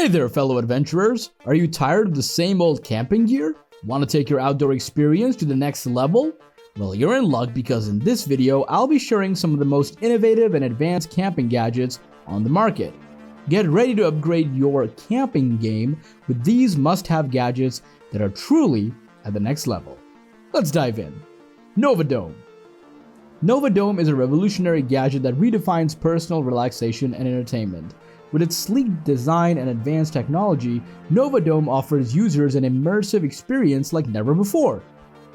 Hey there, fellow adventurers! Are you tired of the same old camping gear? Want to take your outdoor experience to the next level? Well, you're in luck because in this video, I'll be sharing some of the most innovative and advanced camping gadgets on the market. Get ready to upgrade your camping game with these must-have gadgets that are truly at the next level. Let's dive in. NovaDome. NovaDome is a revolutionary gadget that redefines personal relaxation and entertainment. With its sleek design and advanced technology, NovaDome offers users an immersive experience like never before.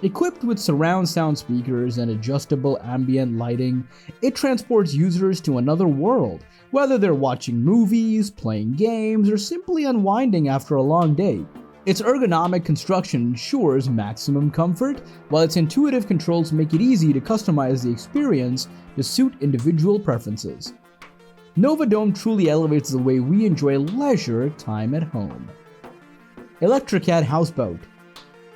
Equipped with surround sound speakers and adjustable ambient lighting, it transports users to another world, whether they're watching movies, playing games, or simply unwinding after a long day. Its ergonomic construction ensures maximum comfort, while its intuitive controls make it easy to customize the experience to suit individual preferences. NovaDome truly elevates the way we enjoy leisure time at home. Electricat Houseboat.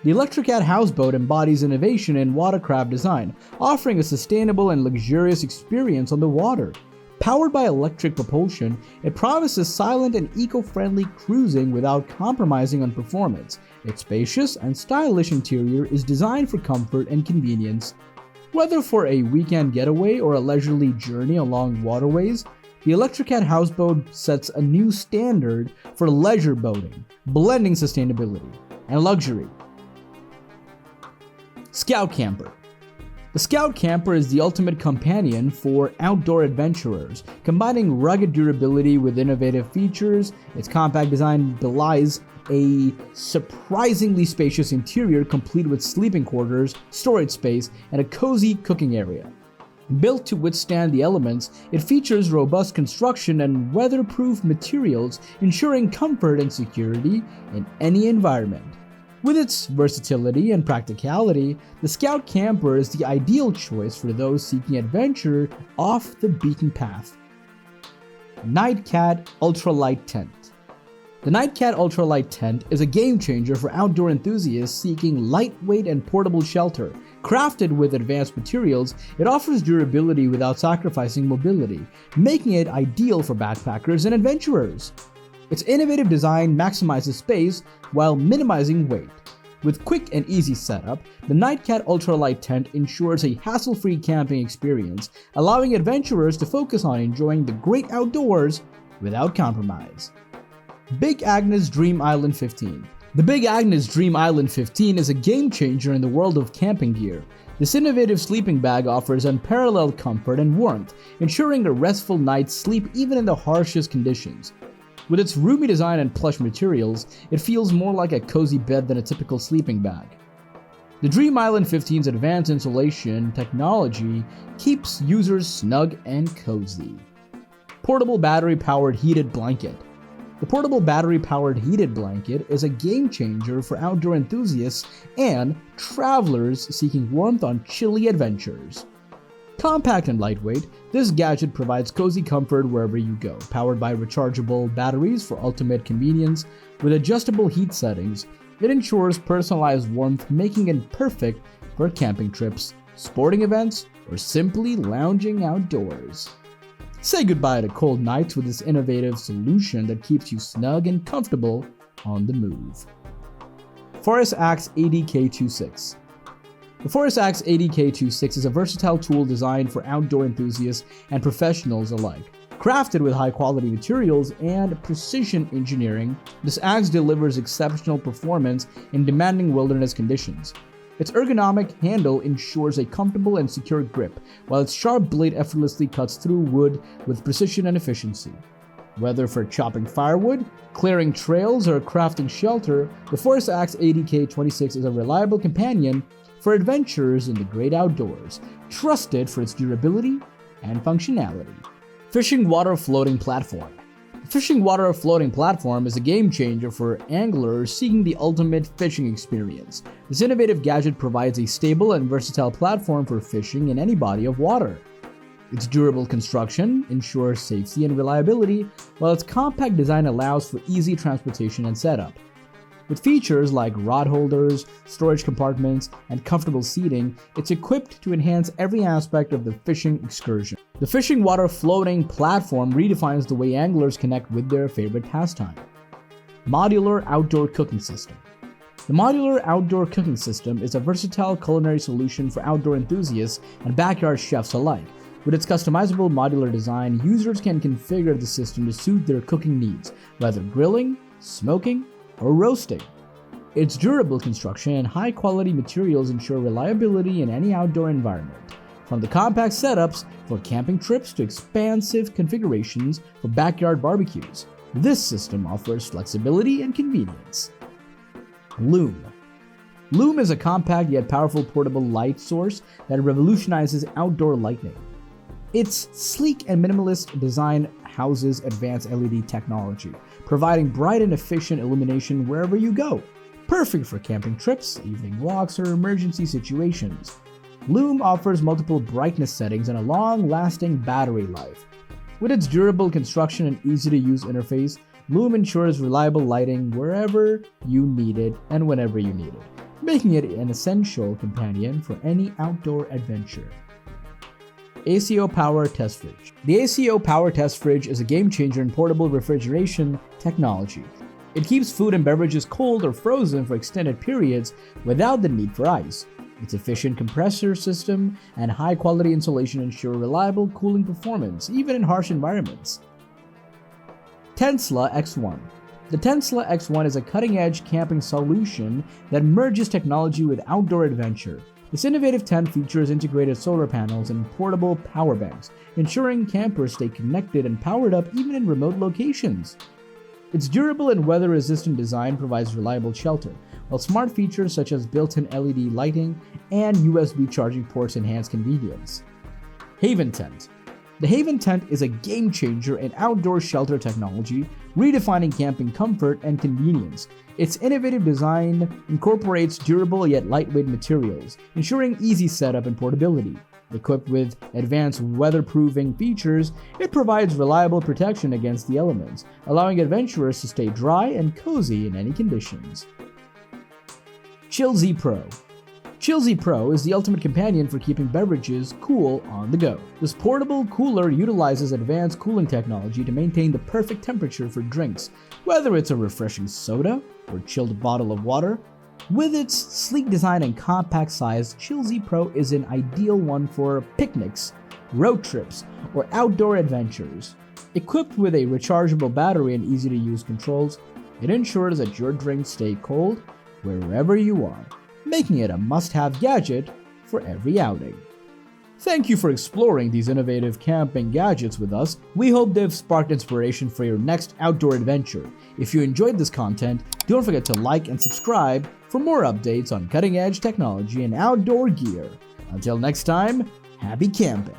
The Electricat Houseboat embodies innovation in watercraft design, offering a sustainable and luxurious experience on the water. Powered by electric propulsion, it promises silent and eco-friendly cruising without compromising on performance. Its spacious and stylish interior is designed for comfort and convenience. Whether for a weekend getaway or a leisurely journey along waterways, the Electricat Houseboat sets a new standard for leisure boating, blending sustainability and luxury. Scout Camper. The Scout Camper is the ultimate companion for outdoor adventurers, combining rugged durability with innovative features. Its compact design belies a surprisingly spacious interior complete with sleeping quarters, storage space, and a cozy cooking area. Built to withstand the elements, it features robust construction and weatherproof materials, ensuring comfort and security in any environment. With its versatility and practicality, the Scout Camper is the ideal choice for those seeking adventure off the beaten path. Nightcat Ultralight Tent. The Nightcat Ultralight Tent is a game changer for outdoor enthusiasts seeking lightweight and portable shelter. Crafted with advanced materials, it offers durability without sacrificing mobility, making it ideal for backpackers and adventurers. Its innovative design maximizes space while minimizing weight. With quick and easy setup, the Nightcat Ultralight Tent ensures a hassle-free camping experience, allowing adventurers to focus on enjoying the great outdoors without compromise. Big Agnes Dream Island 15. The Big Agnes Dream Island 15 is a game changer in the world of camping gear. This innovative sleeping bag offers unparalleled comfort and warmth, ensuring a restful night's sleep even in the harshest conditions. With its roomy design and plush materials, it feels more like a cozy bed than a typical sleeping bag. The Dream Island 15's advanced insulation technology keeps users snug and cozy. Portable battery-powered heated blanket. The portable battery-powered heated blanket is a game changer for outdoor enthusiasts and travelers seeking warmth on chilly adventures. Compact and lightweight, this gadget provides cozy comfort wherever you go. Powered by rechargeable batteries for ultimate convenience, with adjustable heat settings, it ensures personalized warmth, making it perfect for camping trips, sporting events, or simply lounging outdoors. Say goodbye to cold nights with this innovative solution that keeps you snug and comfortable on the move. Axe ADK26. The Axe ADK26 is a versatile tool designed for outdoor enthusiasts and professionals alike. Crafted with high-quality materials and precision engineering, this axe delivers exceptional performance in demanding wilderness conditions. Its ergonomic handle ensures a comfortable and secure grip, while its sharp blade effortlessly cuts through wood with precision and efficiency. Whether for chopping firewood, clearing trails, or crafting shelter, the Axe ADK26 is a reliable companion for adventurers in the great outdoors, trusted for its durability and functionality. Fishing Water Floating Platform. The Fishing Water Floating Platform is a game changer for anglers seeking the ultimate fishing experience. This innovative gadget provides a stable and versatile platform for fishing in any body of water. Its durable construction ensures safety and reliability, while its compact design allows for easy transportation and setup. With features like rod holders, storage compartments, and comfortable seating, it's equipped to enhance every aspect of the fishing excursion. The Fishing Water Floating Platform redefines the way anglers connect with their favorite pastime. Modular Outdoor Cooking System. The Modular Outdoor Cooking System is a versatile culinary solution for outdoor enthusiasts and backyard chefs alike. With its customizable modular design, users can configure the system to suit their cooking needs, whether grilling, smoking, or roasting. Its durable construction and high-quality materials ensure reliability in any outdoor environment. From the compact setups for camping trips to expansive configurations for backyard barbecues, this system offers flexibility and convenience. LUME. LUME is a compact yet powerful portable light source that revolutionizes outdoor lighting. Its sleek and minimalist design houses advanced LED technology, providing bright and efficient illumination wherever you go. Perfect for camping trips, evening walks, or emergency situations. LUME offers multiple brightness settings and a long-lasting battery life. With its durable construction and easy-to-use interface, LUME ensures reliable lighting wherever you need it and whenever you need it, making it an essential companion for any outdoor adventure. ACOPower TesFridge. The ACOPower TesFridge is a game-changer in portable refrigeration technology. It keeps food and beverages cold or frozen for extended periods without the need for ice. Its efficient compressor system and high-quality insulation ensure reliable cooling performance, even in harsh environments. Tentsla X1. The Tentsla X1 is a cutting-edge camping solution that merges technology with outdoor adventure. This innovative tent features integrated solar panels and portable power banks, ensuring campers stay connected and powered up even in remote locations. Its durable and weather-resistant design provides reliable shelter, while smart features such as built-in LED lighting and USB charging ports enhance convenience. Haven Tent. The Haven Tent is a game-changer in outdoor shelter technology, redefining camping comfort and convenience. Its innovative design incorporates durable yet lightweight materials, ensuring easy setup and portability. Equipped with advanced weatherproofing features, it provides reliable protection against the elements, allowing adventurers to stay dry and cozy in any conditions. ChillZ Pro. ChillZ Pro is the ultimate companion for keeping beverages cool on the go. This portable cooler utilizes advanced cooling technology to maintain the perfect temperature for drinks, whether it's a refreshing soda or chilled bottle of water. With its sleek design and compact size, ChillZ Pro is an ideal one for picnics, road trips, or outdoor adventures. Equipped with a rechargeable battery and easy-to-use controls, it ensures that your drinks stay cold wherever you are, making it a must-have gadget for every outing. Thank you for exploring these innovative camping gadgets with us. We hope they've sparked inspiration for your next outdoor adventure. If you enjoyed this content, don't forget to like and subscribe for more updates on cutting-edge technology and outdoor gear. Until next time, happy camping!